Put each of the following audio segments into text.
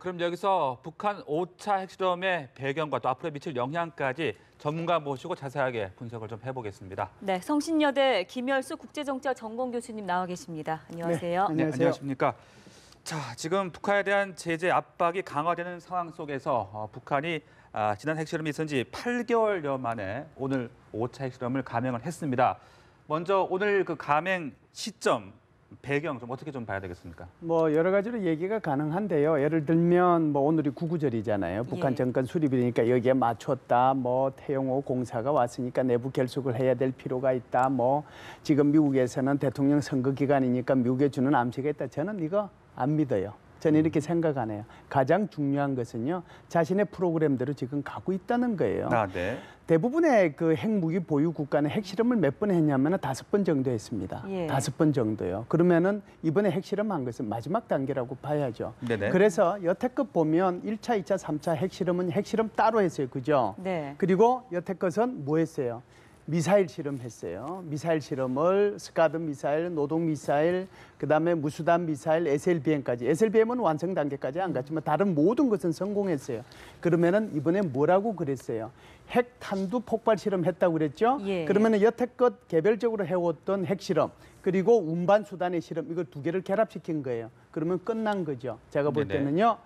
그럼 여기서 북한 5차 핵실험의 배경과 또 앞으로 미칠 영향까지 전문가 모시고 자세하게 분석을 좀 해보겠습니다. 네, 성신여대 김열수 국제정치학 전공 교수님 나와 계십니다. 안녕하세요. 네, 안녕하십니까. 자, 지금 북한에 대한 제재 압박이 강화되는 상황 속에서 북한이 지난 핵실험이 있은 지 8개월여 만에 오늘 5차 핵실험을 감행을 했습니다. 먼저 오늘 그 감행 시점, 배경 좀 어떻게 좀 봐야 되겠습니까? 뭐 여러 가지로 얘기가 가능한데요. 예를 들면 뭐 오늘이 구구절이잖아요. 북한 정권 수립이니까 여기에 맞췄다. 뭐 태영호 공사가 왔으니까 내부 결속을 해야 될 필요가 있다. 뭐 지금 미국에서는 대통령 선거 기간이니까 미국에 주는 암시가 있다. 저는 이거 안 믿어요. 저는 이렇게 생각하네요. 가장 중요한 것은요, 자신의 프로그램대로 지금 가고 있다는 거예요. 네. 대부분의 그 핵무기 보유 국가는 핵실험을 몇 번 했냐면 5번 정도 했습니다. 5번 정도요. 그러면은 이번에 핵실험한 것은 마지막 단계라고 봐야죠. 네네. 그래서 여태껏 보면 1차, 2차, 3차 핵실험은 핵실험 따로 했어요. 그죠? 네. 그리고 여태껏은 뭐 했어요? 미사일 실험했어요. 미사일 실험을 스카드 미사일, 노동 미사일, 그다음에 무수단 미사일, SLBM까지. SLBM은 완성 단계까지 안 갔지만 다른 모든 것은 성공했어요. 그러면은 이번에 뭐라고 그랬어요? 핵 탄두 폭발 실험했다고 그랬죠? 그러면은 여태껏 개별적으로 해왔던 핵 실험 그리고 운반 수단의 실험 이걸 두 개를 결합시킨 거예요. 그러면 끝난 거죠. 제가 볼 때는요.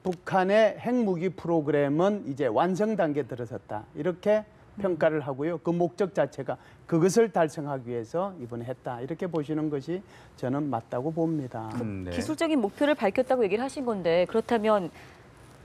북한의 핵무기 프로그램은 이제 완성 단계에 들어섰다. 이렇게 평가를 하고요. 그 목적 자체가 그것을 달성하기 위해서 이번에 했다. 이렇게 보시는 것이 저는 맞다고 봅니다. 기술적인 목표를 밝혔다고 얘기를 하신 건데 그렇다면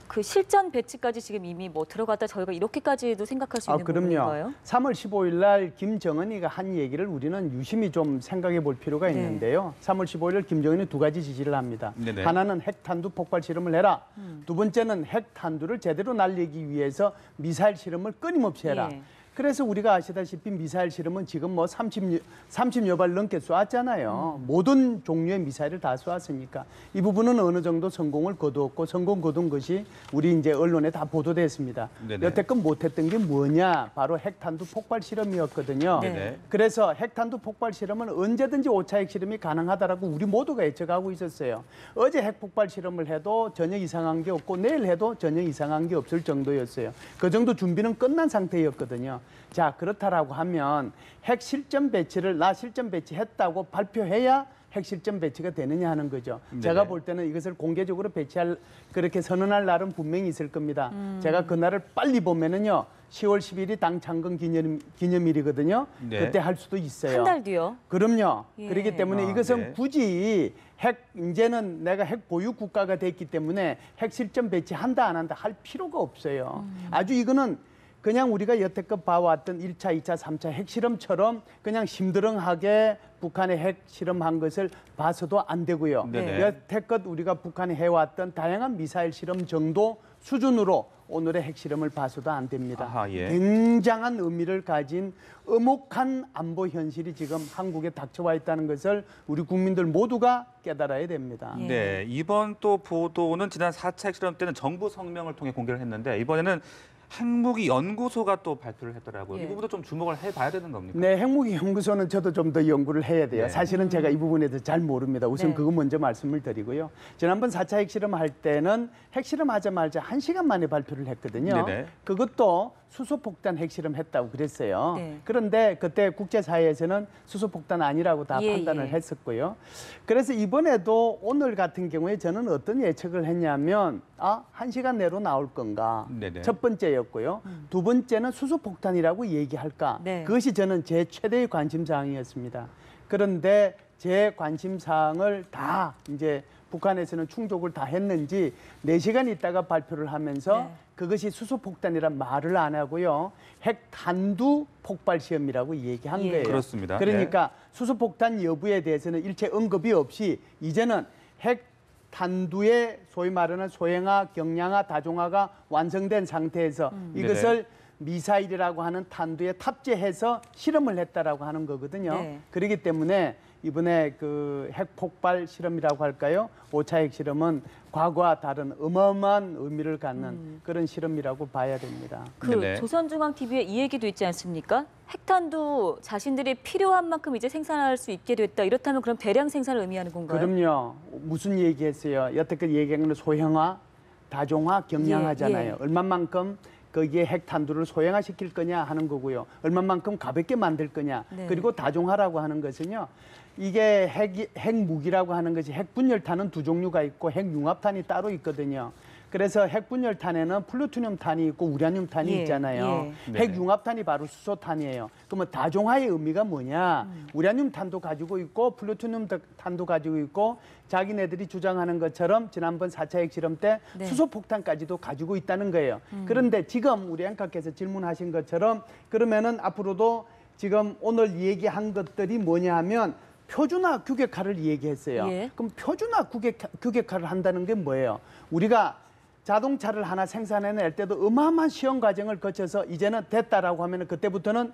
그 실전 배치까지 지금 이미 뭐 들어갔다 저희가 이렇게까지도 생각할 수 있는 부분인가요? 3월 15일 날 김정은이가 한 얘기를 우리는 유심히 좀 생각해 볼 필요가 있는데요. 3월 15일 날 김정은이 두 가지 지시를 합니다. 하나는 핵탄두 폭발 실험을 해라. 두 번째는 핵탄두를 제대로 날리기 위해서 미사일 실험을 끊임없이 해라. 그래서 우리가 아시다시피 미사일 실험은 지금 뭐 30여 발 넘게 쏘았잖아요. 모든 종류의 미사일을 다 쏘았으니까 이 부분은 어느 정도 성공을 거두었고 성공 거둔 것이 우리 이제 언론에 다 보도됐습니다. 여태껏 못했던 게 뭐냐? 바로 핵탄두 폭발 실험이었거든요. 그래서 핵탄두 폭발 실험은 언제든지 5차 핵실험이 가능하다라고 우리 모두가 예측하고 있었어요. 어제 핵폭발 실험을 해도 전혀 이상한 게 없고 내일 해도 전혀 이상한 게 없을 정도였어요. 그 정도 준비는 끝난 상태였거든요. 자, 그렇다라고 하면 핵실전 배치를 실전 배치했다고 발표해야 핵실전 배치가 되느냐 하는 거죠. 제가 볼 때는 이것을 공개적으로 배치할 그렇게 선언할 날은 분명히 있을 겁니다. 제가 그날을 빨리 보면은요. 10월 10일이 당 창건 기념일이거든요. 그때 할 수도 있어요. 한 달 뒤요? 그럼요. 그렇기 때문에 이것은 굳이 이제는 내가 핵 보유 국가가 됐기 때문에 핵실전 배치한다 안 한다 할 필요가 없어요. 아주 이거는 그냥 우리가 여태껏 봐왔던 1차, 2차, 3차 핵실험처럼 그냥 심드렁하게 북한의 핵실험한 것을 봐서도 안 되고요. 여태껏 우리가 북한이 해왔던 다양한 미사일 실험 정도 수준으로 오늘의 핵실험을 봐서도 안 됩니다. 굉장한 의미를 가진 엄혹한 안보 현실이 지금 한국에 닥쳐와 있다는 것을 우리 국민들 모두가 깨달아야 됩니다. 네, 이번 또 보도는 지난 4차 핵실험 때는 정부 성명을 통해 공개를 했는데 이번에는 핵무기 연구소가 또 발표를 했더라고요. 이 부분도 좀 주목을 해봐야 되는 겁니까? 네, 핵무기 연구소는 저도 좀 더 연구를 해야 돼요. 사실은 제가 이 부분에 대해서 잘 모릅니다. 우선 그거 먼저 말씀을 드리고요. 지난번 4차 핵실험 할 때는 핵실험하자마자 1시간 만에 발표를 했거든요. 그것도 수소폭탄 핵실험 했다고 그랬어요. 그런데 그때 국제사회에서는 수소폭탄 아니라고 다 판단을 했었고요. 그래서 이번에도 오늘 같은 경우에 저는 어떤 예측을 했냐면 1시간 내로 나올 건가. 첫 번째였고요. 두 번째는 수소폭탄이라고 얘기할까. 그것이 저는 제 최대의 관심사항이었습니다. 그런데 제 관심사항을 다 이제 북한에서는 충족을 다 했는지 4시간 있다가 발표를 하면서 그것이 수소폭탄이란 말을 안 하고요. 핵탄두 폭발 시험이라고 얘기한 거예요. 그렇습니다. 그러니까 수소폭탄 여부에 대해서는 일체 언급이 없이 이제는 핵탄두의 소위 말하는 소형화, 경량화, 다종화가 완성된 상태에서 이것을 미사일이라고 하는 탄두에 탑재해서 실험을 했다라고 하는 거거든요. 그렇기 때문에 이번에 그 핵폭발 실험이라고 할까요? 5차 핵실험은 과거와 다른 어마어마한 의미를 갖는 그런 실험이라고 봐야 됩니다. 조선중앙TV에 이 얘기도 있지 않습니까? 핵탄두 자신들이 필요한 만큼 이제 생산할 수 있게 됐다. 이렇다면 그럼 대량 생산을 의미하는 건가요? 그럼요. 무슨 얘기했어요? 여태껏 얘기한 건 소형화, 다종화 경량하잖아요. 예. 얼마만큼 거기에 핵탄두를 소형화시킬 거냐 하는 거고요. 얼마만큼 가볍게 만들 거냐. 네. 그리고 다종화라고 하는 것은요. 이게 핵무기라고 하는 것이 핵분열탄은 두 종류가 있고 핵융합탄이 따로 있거든요. 그래서 핵분열탄에는 플루토늄탄이 있고 우라늄탄이 예, 있잖아요. 예. 핵융합탄이 바로 수소탄이에요. 그러면 다종화의 의미가 뭐냐? 우라늄탄도 가지고 있고 플루토늄탄도 가지고 있고 자기네들이 주장하는 것처럼 지난번 4차 핵실험 때 네. 수소폭탄까지도 가지고 있다는 거예요. 그런데 지금 우리 앵커께서 질문하신 것처럼 그러면은 앞으로도 지금 오늘 얘기한 것들이 뭐냐 하면 표준화 규격화를 얘기했어요. 예. 그럼 표준화 규격화를 한다는 게 뭐예요? 우리가 자동차를 하나 생산해낼 때도 어마어마한 시험 과정을 거쳐서 이제는 됐다라고 하면 그때부터는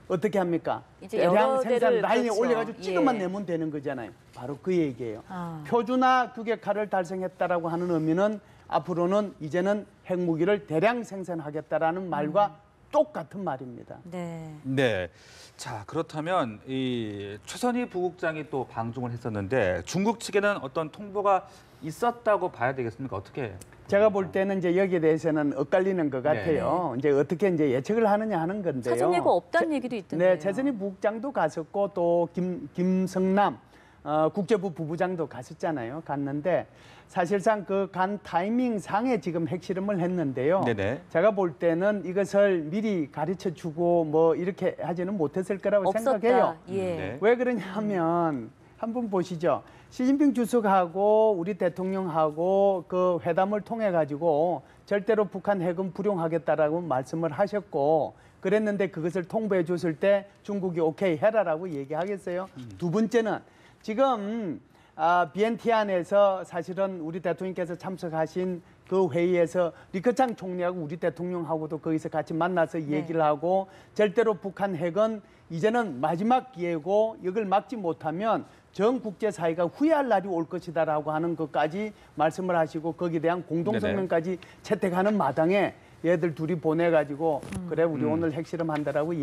어떻게 합니까? 이제 대량 여러 생산 대를 라인에 그렇죠. 올려가지고 찍어만 예. 내면 되는 거잖아요. 바로 그 얘기예요. 아. 표준화 규격화를 달성했다라고 하는 의미는 앞으로는 이제는 핵무기를 대량 생산하겠다라는 말과 똑같은 말입니다. 네. 네. 자, 그렇다면 이 최선희 부국장이 또 방중을 했었는데 중국 측에는 어떤 통보가 있었다고 봐야 되겠습니까? 어떻게? 제가 볼 때는 이제 여기에 대해서는 엇갈리는 것 같아요. 이제 어떻게 이제 예측을 하느냐 하는 건데요. 사전 예고 없다는 얘기도 있던데요. 네, 최선희 부국장도 갔었고 또 김성남 국제부 부부장도 갔었잖아요. 갔는데 사실상 그 간 타이밍 상에 지금 핵실험을 했는데요. 네네. 제가 볼 때는 이것을 미리 가르쳐 주고 뭐 이렇게 하지는 못했을 거라고 없었다. 생각해요. 예. 네. 왜 그러냐면 한번 보시죠. 시진핑 주석하고 우리 대통령하고 그 회담을 통해 가지고 절대로 북한 핵은 불용하겠다라고 말씀을 하셨고 그랬는데 그것을 통보해 줬을 때 중국이 오케이 해라라고 얘기하겠어요. 두 번째는 지금 비엔티안에서 사실은 우리 대통령께서 참석하신 그 회의에서 리커창 총리하고 우리 대통령하고도 거기서 같이 만나서 얘기를 하고 절대로 북한 핵은 이제는 마지막 기회고 이걸 막지 못하면 전 국제사회가 후회할 날이 올 것이다라고 하는 것까지 말씀을 하시고 거기에 대한 공동성명까지 채택하는 마당에 얘들 둘이 보내가지고 그래 우리 오늘 핵실험 한다라고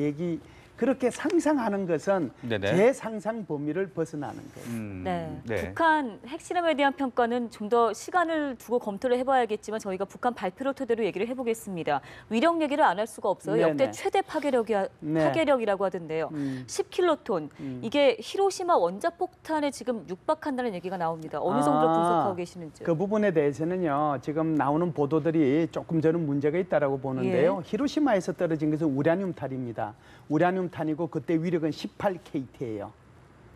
그렇게 상상하는 것은 네네. 제 상상 범위를 벗어나는 거예요. 네. 네. 북한 핵실험에 대한 평가는 좀 더 시간을 두고 검토를 해봐야겠지만 저희가 북한 발표를 토대로 얘기를 해보겠습니다. 위력 얘기를 안 할 수가 없어요. 네네. 역대 최대 파괴력이라고 하던데요. 10킬로톤. 이게 히로시마 원자폭탄에 지금 육박한다는 얘기가 나옵니다. 어느 정도 분석하고 계시는지요? 그 부분에 대해서는요. 지금 나오는 보도들이 조금 저는 문제가 있다라고 보는데요. 히로시마에서 떨어진 것은 우라늄탄입니다. 우라늄탄이고 그때 위력은 18KT예요.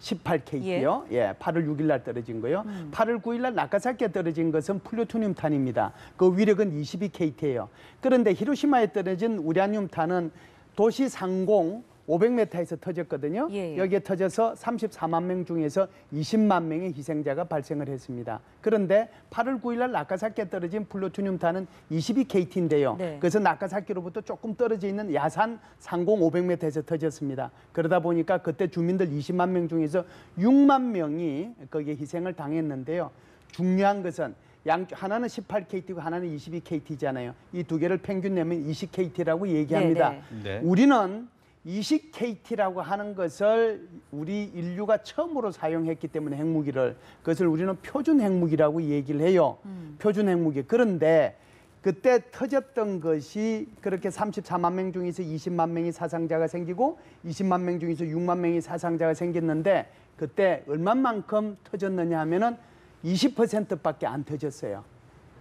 18KT요. 예, 8월 6일 날 떨어진 거요. 8월 9일 날 나가사키에 떨어진 것은 플루토늄탄입니다. 그 위력은 22KT예요. 그런데 히로시마에 떨어진 우라늄탄은 도시 상공 500m에서 터졌거든요. 예. 여기에 터져서 34만 명 중에서 20만 명의 희생자가 발생을 했습니다. 그런데 8월 9일 날 나가사키에 떨어진 플루토늄탄은 22KT인데요. 네. 그래서 나가사키로부터 조금 떨어져 있는 야산 상공 500m에서 터졌습니다. 그러다 보니까 그때 주민들 20만 명 중에서 6만 명이 거기에 희생을 당했는데요. 중요한 것은 하나는 18KT고 하나는 22KT잖아요. 이 두 개를 평균 내면 20KT라고 얘기합니다. 네. 우리는 20KT라고 하는 것을 우리 인류가 처음으로 사용했기 때문에 핵무기를 그것을 우리는 표준 핵무기라고 얘기를 해요. 표준 핵무기. 그런데 그때 터졌던 것이 그렇게 34만 명 중에서 20만 명이 사상자가 생기고 20만 명 중에서 6만 명이 사상자가 생겼는데 그때 얼마만큼 터졌느냐 하면은 20%밖에 안 터졌어요.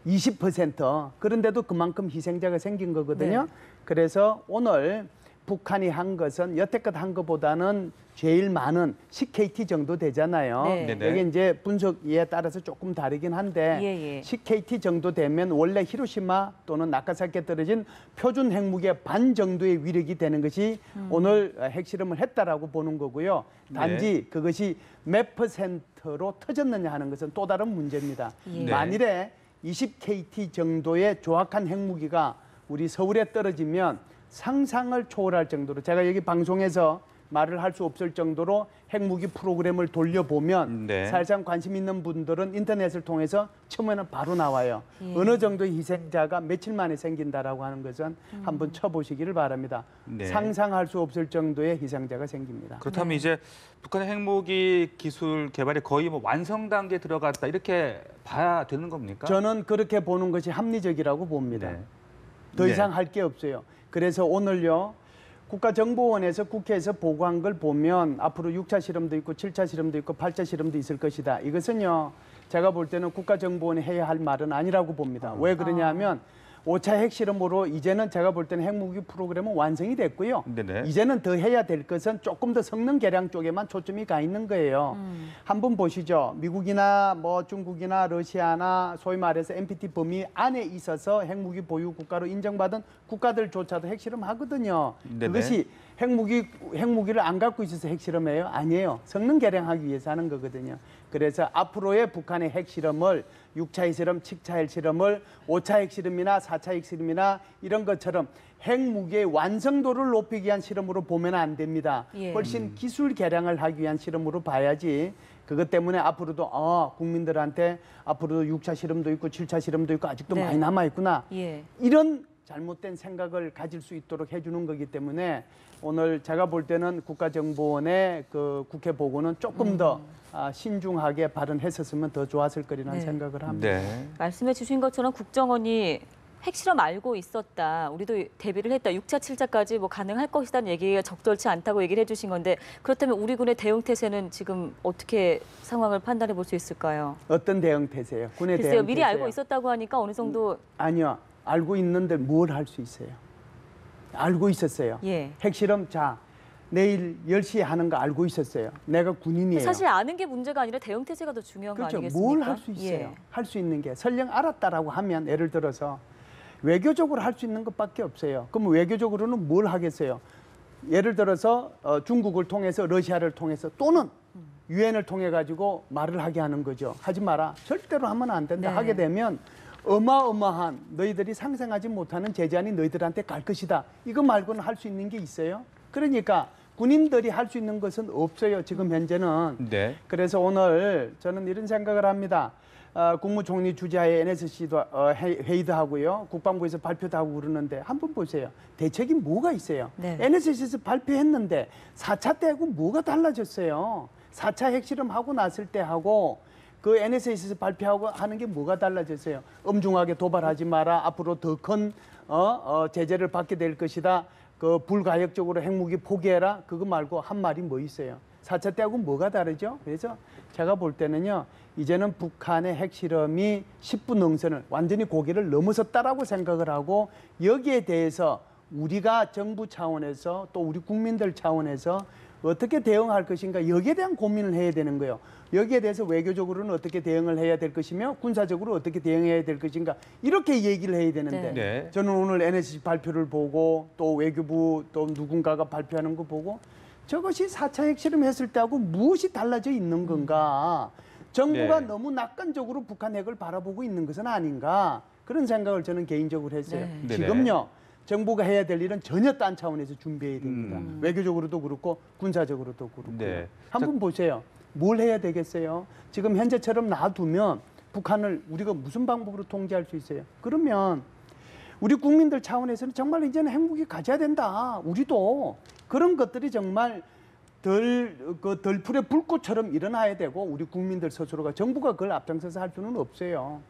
20%. 그런데도 그만큼 희생자가 생긴 거거든요. 네. 그래서 오늘 북한이 한 것은 여태껏 한 것보다는 제일 많은 10KT 정도 되잖아요. 네. 네네. 여기 이제 분석에 따라서 조금 다르긴 한데 예. 10KT 정도 되면 원래 히로시마 또는 나가사키에 떨어진 표준 핵무기의 반 정도의 위력이 되는 것이 오늘 핵실험을 했다라고 보는 거고요. 단지 그것이 몇 %로 터졌느냐 하는 것은 또 다른 문제입니다. 예. 만일에 20KT 정도의 조악한 핵무기가 우리 서울에 떨어지면 상상을 초월할 정도로 제가 여기 방송에서 말을 할 수 없을 정도로 핵무기 프로그램을 돌려보면 네. 사실상 관심 있는 분들은 인터넷을 통해서 처음에는 바로 나와요. 어느 정도의 희생자가 며칠 만에 생긴다라고 하는 것은 한번 쳐보시기를 바랍니다. 네. 상상할 수 없을 정도의 희생자가 생깁니다. 그렇다면 이제 북한의 핵무기 기술 개발이 거의 뭐 완성 단계에 들어갔다 이렇게 봐야 되는 겁니까? 저는 그렇게 보는 것이 합리적이라고 봅니다. 네. 더 네. 이상 할 게 없어요. 그래서 오늘요. 국가정보원에서 국회에서 보고한 걸 보면 앞으로 6차 실험도 있고 7차 실험도 있고 8차 실험도 있을 것이다. 이것은요. 제가 볼 때는 국가정보원이 해야 할 말은 아니라고 봅니다. 왜 그러냐 하면 5차 핵실험으로 이제는 제가 볼 때는 핵무기 프로그램은 완성이 됐고요. 네네. 이제는 더 해야 될 것은 조금 더 성능 개량 쪽에만 초점이 가 있는 거예요. 한번 보시죠. 미국이나 뭐 중국이나 러시아나 소위 말해서 NPT 범위 안에 있어서 핵무기 보유 국가로 인정받은 국가들조차도 핵실험하거든요. 네네. 그것이 핵무기를 안 갖고 있어서 핵실험해요? 아니에요. 성능 개량하기 위해서 하는 거거든요. 그래서 앞으로의 북한의 핵실험을 6차 핵실험, 7차 핵실험을 5차 핵실험이나 4차 핵실험이나 이런 것처럼 핵무기의 완성도를 높이기 위한 실험으로 보면 안 됩니다. 예. 훨씬 기술 개량을 하기 위한 실험으로 봐야지. 그것 때문에 앞으로도 국민들한테 앞으로도 6차 실험도 있고 7차 실험도 있고 아직도 네. 많이 남아있구나. 예. 이런 잘못된 생각을 가질 수 있도록 해주는 거기 때문에 오늘 제가 볼 때는 국가정보원의 그 국회 보고는 조금 더 신중하게 발언했었으면 더 좋았을 거리라는 네. 생각을 합니다. 네. 말씀해 주신 것처럼 국정원이 핵실험 알고 있었다. 우리도 대비를 했다. 6차, 7차까지 뭐 가능할 것이라는 얘기가 적절치 않다고 얘기를 해주신 건데 그렇다면 우리 군의 대응 태세는 지금 어떻게 상황을 판단해 볼 수 있을까요? 어떤 대응 태세요? 군의 글쎄요. 대응 미리 태세요? 알고 있었다고 하니까 어느 정도 아니요. 알고 있는데 뭘 할 수 있어요? 알고 있었어요. 예. 핵실험 내일 10시에 하는 거 알고 있었어요. 내가 군인이에요. 사실 아는 게 문제가 아니라 대응 태세가 더 중요한 그렇죠. 거 아니겠습니까? 뭘 할 수 있어요? 예. 할 수 있는 게 설령 알았다라고 하면 예를 들어서 외교적으로 할 수 있는 것밖에 없어요. 그럼 외교적으로는 뭘 하겠어요? 예를 들어서 중국을 통해서 러시아를 통해서 또는 유엔을 통해 가지고 말을 하게 하는 거죠. 하지 마라. 절대로 하면 안 된다. 네. 하게 되면 어마어마한 너희들이 상상하지 못하는 제재안이 너희들한테 갈 것이다. 이거 말고는 할 수 있는 게 있어요? 그러니까 군인들이 할 수 있는 것은 없어요. 지금 현재는. 네. 그래서 오늘 저는 이런 생각을 합니다. 국무총리 주재하에 NSC도 회의도 하고요. 국방부에서 발표도 하고 그러는데 한번 보세요. 대책이 뭐가 있어요? 네. NSC에서 발표했는데 4차 때하고 뭐가 달라졌어요? 4차 핵실험하고 났을 때하고 그 NSC에서 발표하고 하는 게 뭐가 달라졌어요? 엄중하게 도발하지 마라. 앞으로 더 큰 제재를 받게 될 것이다. 그 불가역적으로 핵무기 포기해라. 그거 말고 한 말이 뭐 있어요? 4차 때하고 뭐가 다르죠? 그래서 제가 볼 때는요. 이제는 북한의 핵실험이 10분 능선을 완전히 고개를 넘어섰다라고 생각을 하고 여기에 대해서 우리가 정부 차원에서 또 우리 국민들 차원에서 어떻게 대응할 것인가 여기에 대한 고민을 해야 되는 거예요. 여기에 대해서 외교적으로는 어떻게 대응을 해야 될 것이며 군사적으로 어떻게 대응해야 될 것인가 이렇게 얘기를 해야 되는데 네. 저는 오늘 NSC 발표를 보고 또 외교부 또 누군가가 발표하는 거 보고 저것이 4차 핵실험 했을 때하고 무엇이 달라져 있는 건가. 정부가 네. 너무 낙관적으로 북한 핵을 바라보고 있는 것은 아닌가. 그런 생각을 저는 개인적으로 했어요. 네. 지금요. 정부가 해야 될 일은 전혀 딴 차원에서 준비해야 됩니다. 음. 외교적으로도 그렇고 군사적으로도 그렇고요. 네. 한번 보세요. 뭘 해야 되겠어요? 지금 현재처럼 놔두면 북한을 우리가 무슨 방법으로 통제할 수 있어요? 그러면 우리 국민들 차원에서는 정말 이제는 핵무기 가져야 된다. 우리도 그런 것들이 정말 덜풀의 불꽃처럼 일어나야 되고 우리 국민들 스스로가 정부가 그걸 앞장서서 할 수는 없어요.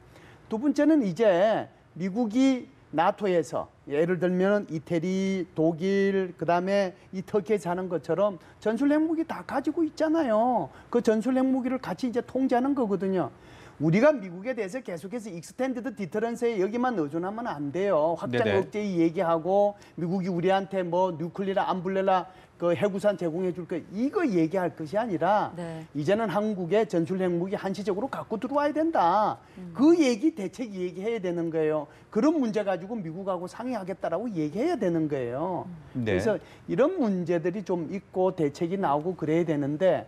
두 번째는 이제 미국이 나토에서 예를 들면 이태리, 독일, 그다음에 이 터키에서 하는 것처럼 전술 핵무기 다 가지고 있잖아요. 그 전술 핵무기를 같이 이제 통제하는 거거든요. 우리가 미국에 대해서 계속해서 익스텐디드 디터런스에 여기만 의존하면 안 돼요. 확장 네네. 억제 얘기하고 미국이 우리한테 뭐 뉴클리라 암블렐라 그 해구산 제공해 줄 거 이거 얘기할 것이 아니라 네. 이제는 한국에 전술 핵무기 한시적으로 갖고 들어와야 된다. 그 얘기 대책 얘기해야 되는 거예요. 그런 문제 가지고 미국하고 상의하겠다라고 얘기해야 되는 거예요. 네. 그래서 이런 문제들이 좀 있고 대책이 나오고 그래야 되는데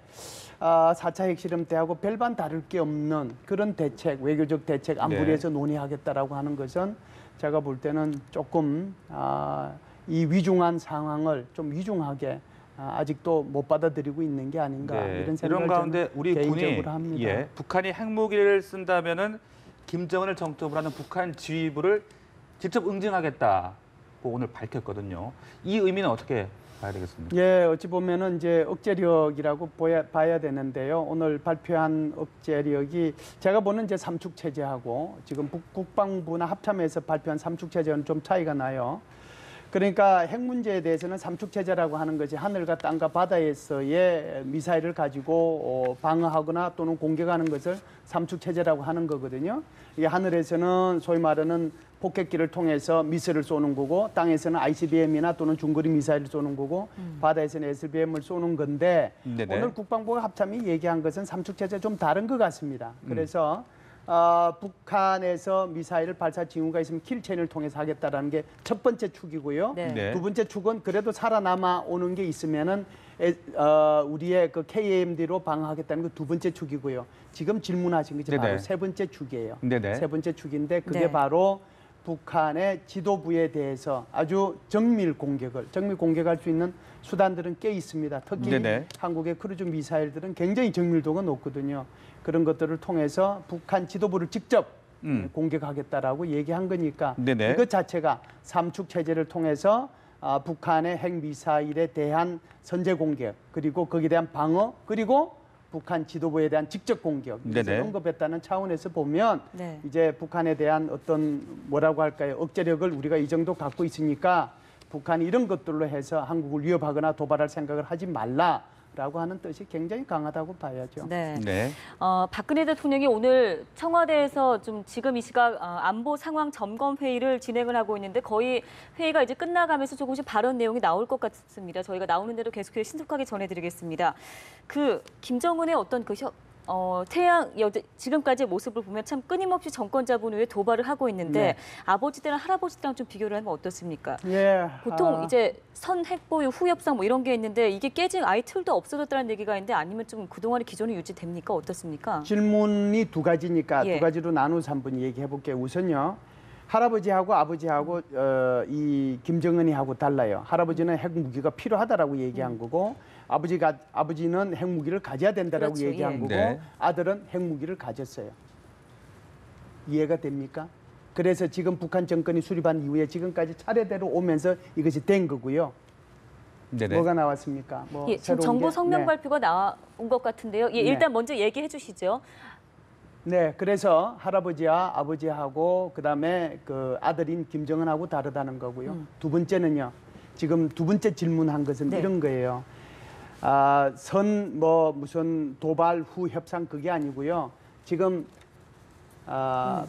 4차 핵실험 때하고 별반 다를 게 없는 그런 대책, 외교적 대책 안보리에서 논의하겠다라고 하는 것은 제가 볼 때는 조금 이 위중한 상황을 좀 위중하게 아직도 못 받아들이고 있는 게 아닌가 이런 생각을 이런 가운데 우리 군이 개인적으로 합니다. 북한이 핵무기를 쓴다면은 김정은을 정점으로 하는 북한 지휘부를 직접 응징하겠다고 오늘 밝혔거든요. 이 의미는 어떻게 봐야 되겠습니까? 예, 어찌 보면은 이제 억제력이라고 봐야 되는데요. 오늘 발표한 억제력이 제가 보는 이제 삼축 체제하고 지금 국방부나 합참에서 발표한 삼축 체제는 좀 차이가 나요. 그러니까 핵 문제에 대해서는 삼축 체제라고 하는 것이 하늘과 땅과 바다에서의 미사일을 가지고 방어하거나 또는 공격하는 것을 삼축 체제라고 하는 거거든요. 이게 하늘에서는 소위 말하는 폭격기를 통해서 미사일을 쏘는 거고, 땅에서는 ICBM이나 또는 중거리 미사일을 쏘는 거고, 바다에서는 SLBM을 쏘는 건데 네네. 오늘 국방부가 합참이 얘기한 것은 삼축 체제 좀 다른 것 같습니다. 그래서 북한에서 미사일 발사 징후가 있으면 킬체인을 통해서 하겠다라는 게 첫 번째 축이고요. 네. 두 번째 축은 그래도 살아남아 오는 게 있으면은 우리의 그 KAMD로 방어하겠다는 게 두 번째 축이고요. 지금 질문하신 것이 바로 네네. 세 번째 축이에요. 네네. 세 번째 축인데 그게 네. 바로 북한의 지도부에 대해서 아주 정밀 공격할 수 있는 수단들은 꽤 있습니다. 특히 네네. 한국의 크루즈 미사일들은 굉장히 정밀도가 높거든요. 그런 것들을 통해서 북한 지도부를 직접 공격하겠다라고 얘기한 거니까 네네. 이것 자체가 삼축 체제를 통해서 북한의 핵 미사일에 대한 선제 공격 그리고 거기에 대한 방어 그리고 북한 지도부에 대한 직접 공격 이것을 네네. 언급했다는 차원에서 보면 네. 이제 북한에 대한 어떤 뭐라고 할까요? 억제력을 우리가 이 정도 갖고 있으니까 북한이 이런 것들로 해서 한국을 위협하거나 도발할 생각을 하지 말라라고 하는 뜻이 굉장히 강하다고 봐야죠. 네. 네. 박근혜 대통령이 오늘 청와대에서 좀 지금 이 시각 안보 상황 점검 회의를 진행을 하고 있는데 거의 회의가 이제 끝나가면서 조금씩 발언 내용이 나올 것 같습니다. 저희가 나오는 대로 계속해서 신속하게 전해드리겠습니다. 그 김정은의 어떤 그 지금까지의 모습을 보면 참 끊임없이 정권 잡은 후에 도발을 하고 있는데 네. 아버지 때랑 할아버지 때랑 좀 비교를 하면 어떻습니까? 예, 보통 이제 선 핵보유 후협상 뭐 이런 게 있는데 이게 깨진 아예 틀도 없어졌다는 얘기가 있는데 아니면 좀 그동안의 기존이 유지됩니까? 어떻습니까? 질문이 두 가지니까 예. 두 가지로 나눠서 한번 얘기해 볼게요. 우선요. 할아버지하고 아버지하고 이 김정은이하고 달라요. 할아버지는 핵무기가 필요하다라고 얘기한 거고 아버지는 핵무기를 가져야 된다라고 그렇죠, 얘기한 예. 거고 네. 아들은 핵무기를 가졌어요. 이해가 됩니까? 그래서 지금 북한 정권이 수립한 이후에 지금까지 차례대로 오면서 이것이 된 거고요. 네네. 뭐가 나왔습니까? 뭐 예, 지금 새로운 정부 게? 성명 네. 발표가 나온 것 같은데요. 예, 일단 먼저 얘기해 주시죠. 네, 그래서 할아버지와 아버지하고 그다음에 그 아들인 김정은하고 다르다는 거고요. 두 번째는요. 지금 두 번째 질문한 것은 네. 이런 거예요. 무슨 도발 후 협상 그게 아니고요. 지금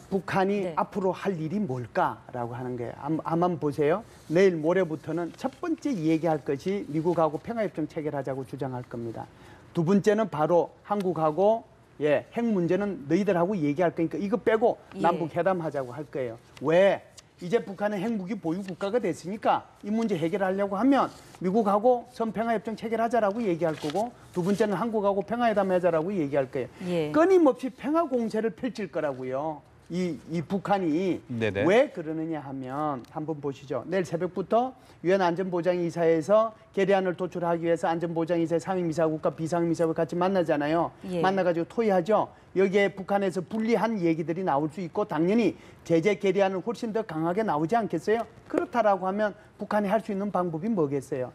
북한이 네. 앞으로 할 일이 뭘까라고 하는 거예요. 한번 보세요. 내일 모레부터는 첫 번째 얘기할 것이 미국하고 평화협정 체결하자고 주장할 겁니다. 두 번째는 바로 한국하고 핵 문제는 너희들하고 얘기할 거니까 이거 빼고 예. 남북 회담하자고 할 거예요. 왜? 이제 북한은 핵무기 보유 국가가 됐으니까 이 문제 해결하려고 하면 미국하고 선평화협정 체결하자라고 얘기할 거고 두 번째는 한국하고 평화회담하자라고 얘기할 거예요. 예. 끊임없이 평화 공세를 펼칠 거라고요. 이 북한이 네네. 왜 그러느냐 하면 한번 보시죠. 내일 새벽부터 유엔 안전보장이사에서 결의안을 도출하기 위해서 안전보장이사의 상임이사국과 비상임이사국 같이 만나잖아요. 예. 만나가지고 토의하죠. 여기에 북한에서 불리한 얘기들이 나올 수 있고 당연히 제재 결의안은 훨씬 더 강하게 나오지 않겠어요? 그렇다라고 하면 북한이 할 수 있는 방법이 뭐겠어요?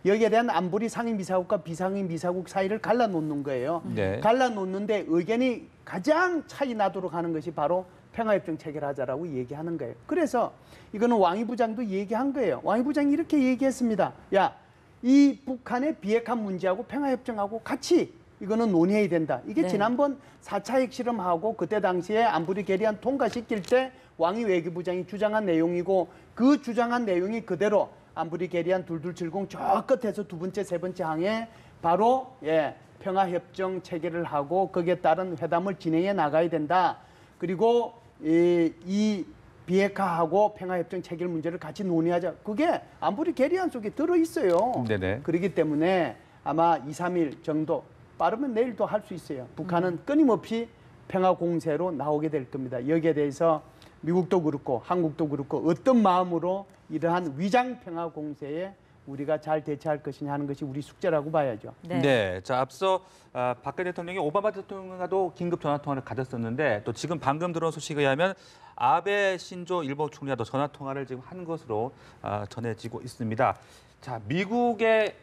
여기에 대한 안보리 상임이사국과 비상임이사국 사이를 갈라놓는 거예요. 네. 갈라놓는데 의견이 가장 차이 나도록 하는 것이 바로 평화협정 체결하자라고 얘기하는 거예요. 그래서 이거는 왕이 부장도 얘기한 거예요. 왕이 부장이 이렇게 얘기했습니다. 야, 이 북한의 비핵화 문제하고 평화협정하고 같이 이거는 논의해야 된다. 이게 네. 지난번 4차 핵실험하고 그때 당시에 안보리 결의안 통과시킬 때 왕이 외교부장이 주장한 내용이고 그 주장한 내용이 그대로 안보리 결의안 2270 저 끝에서 두 번째, 세 번째 항에 바로 평화협정 체결을 하고 거기에 따른 회담을 진행해 나가야 된다. 그리고 이 비핵화하고 평화협정 체결 문제를 같이 논의하자. 그게 안보리 결의안 속에 들어있어요. 네네. 그렇기 때문에 아마 2, 3일 정도 빠르면 내일도 할 수 있어요. 북한은 끊임없이 평화 공세로 나오게 될 겁니다. 여기에 대해서 미국도 그렇고 한국도 그렇고 어떤 마음으로 이러한 위장 평화 공세에 우리가 잘 대처할 것이냐 하는 것이 우리 숙제라고 봐야죠. 네. 자, 앞서 박근혜 대통령이 오바마 대통령과도 긴급 전화 통화를 가졌었는데 또 지금 방금 들어온 소식에 의하면 아베 신조 일본 총리와도 전화 통화를 지금 한 것으로 전해지고 있습니다. 자, 미국의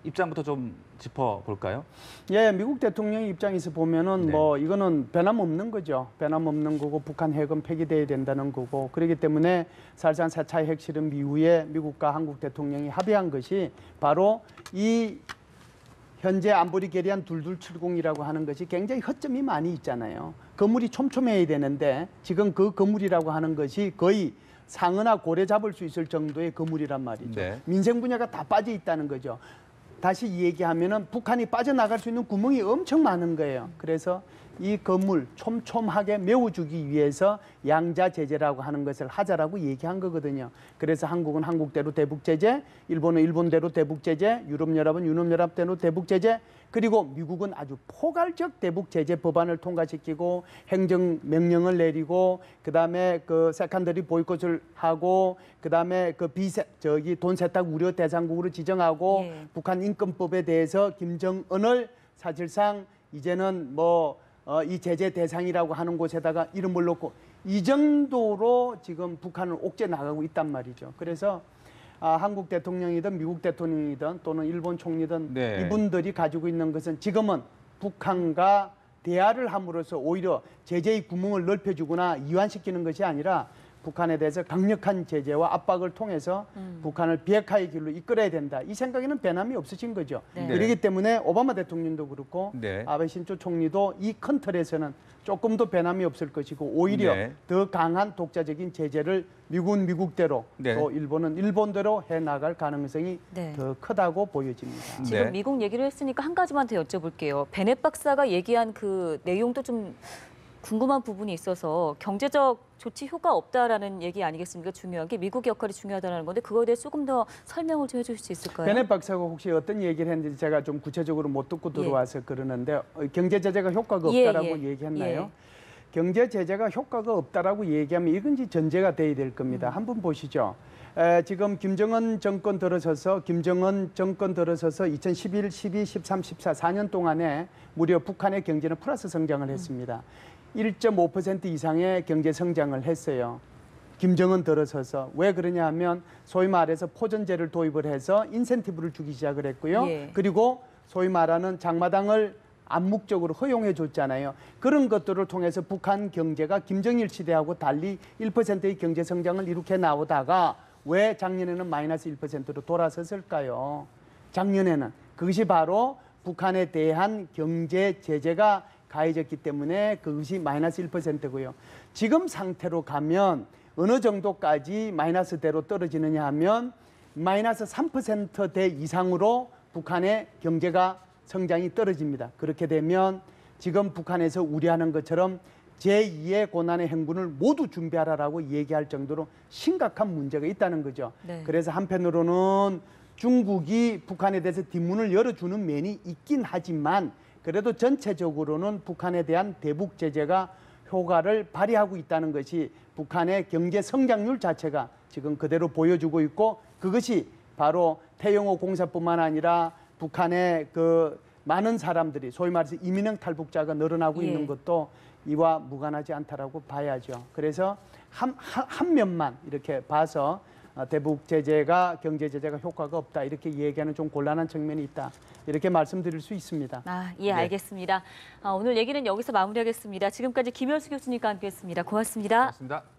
입장부터 좀 짚어볼까요? 예, 미국 대통령 입장에서 보면은 네. 뭐 이거는 변함없는 거죠. 변함없는 거고 북한 핵은 폐기돼야 된다는 거고 그렇기 때문에 사실상 4차 핵실험 이후에 미국과 한국 대통령이 합의한 것이 바로 이 현재 안보리 결의안 2270이라고 하는 것이 굉장히 허점이 많이 있잖아요. 건물이 촘촘해야 되는데 지금 그 건물이라고 하는 것이 거의 상어나 고래 잡을 수 있을 정도의 건물이란 말이죠. 네. 민생 분야가 다 빠져 있다는 거죠. 다시 얘기하면은 북한이 빠져나갈 수 있는 구멍이 엄청 많은 거예요. 그래서 이 건물 촘촘하게 메워주기 위해서 양자 제재라고 하는 것을 하자라고 얘기한 거거든요. 그래서 한국은 한국대로 대북 제재, 일본은 일본대로 대북 제재, 유럽연합은 유럽연합대로 대북 제재, 그리고 미국은 아주 포괄적 대북 제재 법안을 통과시키고 행정 명령을 내리고 그다음에 그 세컨더리 보이콧을 하고 그다음에 그 돈 세탁 우려 대상국으로 지정하고 예. 북한 인권법에 대해서 김정은을 사실상 이제는 이 제재 대상이라고 하는 곳에다가 이름을 놓고 이 정도로 지금 북한을 옥죄 나가고 있단 말이죠. 그래서 한국 대통령이든 미국 대통령이든 또는 일본 총리든 네. 이분들이 가지고 있는 것은 지금은 북한과 대화를 함으로써 오히려 제재의 구멍을 넓혀주거나 이완시키는 것이 아니라 북한에 대해서 강력한 제재와 압박을 통해서 북한을 비핵화의 길로 이끌어야 된다. 이 생각에는 변함이 없으신 거죠. 네. 그렇기 때문에 오바마 대통령도 그렇고 네. 아베 신조 총리도 이 큰 틀에서는 조금 더 변함이 없을 것이고 오히려 네. 더 강한 독자적인 제재를 미국은 미국대로 네. 또 일본은 일본대로 해나갈 가능성이 네. 더 크다고 보여집니다. 지금 네. 미국 얘기를 했으니까 한 가지만 더 여쭤볼게요. 베넷 박사가 얘기한 그 내용도 좀 궁금한 부분이 있어서 경제적 조치 효과 없다라는 얘기 아니겠습니까? 중요한 게 미국의 역할이 중요하다는 건데 그거에 대해 조금 더 설명을 좀 해주실 수 있을까요? 베넷 박사가 혹시 어떤 얘기를 했는지 제가 좀 구체적으로 못 듣고 들어와서 그러는데 경제 제재가 효과가 예, 없다라고 예, 얘기했나요? 예. 경제 제재가 효과가 없다라고 얘기하면 이건지 전제가 돼야 될 겁니다. 한번 보시죠. 지금 김정은 정권 들어서서 2011, 12, 13, 14, 4년 동안에 무려 북한의 경제는 플러스 성장을 했습니다. 1.5% 이상의 경제 성장을 했어요. 김정은 들어서서. 왜 그러냐 하면 소위 말해서 포전제를 도입을 해서 인센티브를 주기 시작을 했고요. 예. 그리고 소위 말하는 장마당을 암묵적으로 허용해 줬잖아요. 그런 것들을 통해서 북한 경제가 김정일 시대하고 달리 1%의 경제 성장을 이룩해 나오다가 왜 작년에는 마이너스 1%로 돌아섰을까요? 작년에는 그것이 바로 북한에 대한 경제 제재가 가해졌기 때문에 그것이 마이너스 1%고요. 지금 상태로 가면 어느 정도까지 마이너스대로 떨어지느냐 하면 마이너스 3%대 이상으로 북한의 경제가 성장이 떨어집니다. 그렇게 되면 지금 북한에서 우려하는 것처럼 제2의 고난의 행군을 모두 준비하라라고 얘기할 정도로 심각한 문제가 있다는 거죠. 네. 그래서 한편으로는 중국이 북한에 대해서 뒷문을 열어주는 면이 있긴 하지만 그래도 전체적으로는 북한에 대한 대북 제재가 효과를 발휘하고 있다는 것이 북한의 경제 성장률 자체가 지금 그대로 보여주고 있고 그것이 바로 태영호 공사뿐만 아니라 북한의 그 많은 사람들이 소위 말해서 이민형 탈북자가 늘어나고 예. 있는 것도 이와 무관하지 않다라고 봐야죠. 그래서 한 면만 이렇게 봐서 대북 제재가 경제 제재가 효과가 없다 이렇게 얘기하는 좀 곤란한 측면이 있다 이렇게 말씀드릴 수 있습니다. 예, 알겠습니다. 오늘 얘기는 여기서 마무리하겠습니다. 지금까지 김현수 교수님과 함께했습니다. 고맙습니다. 고맙습니다.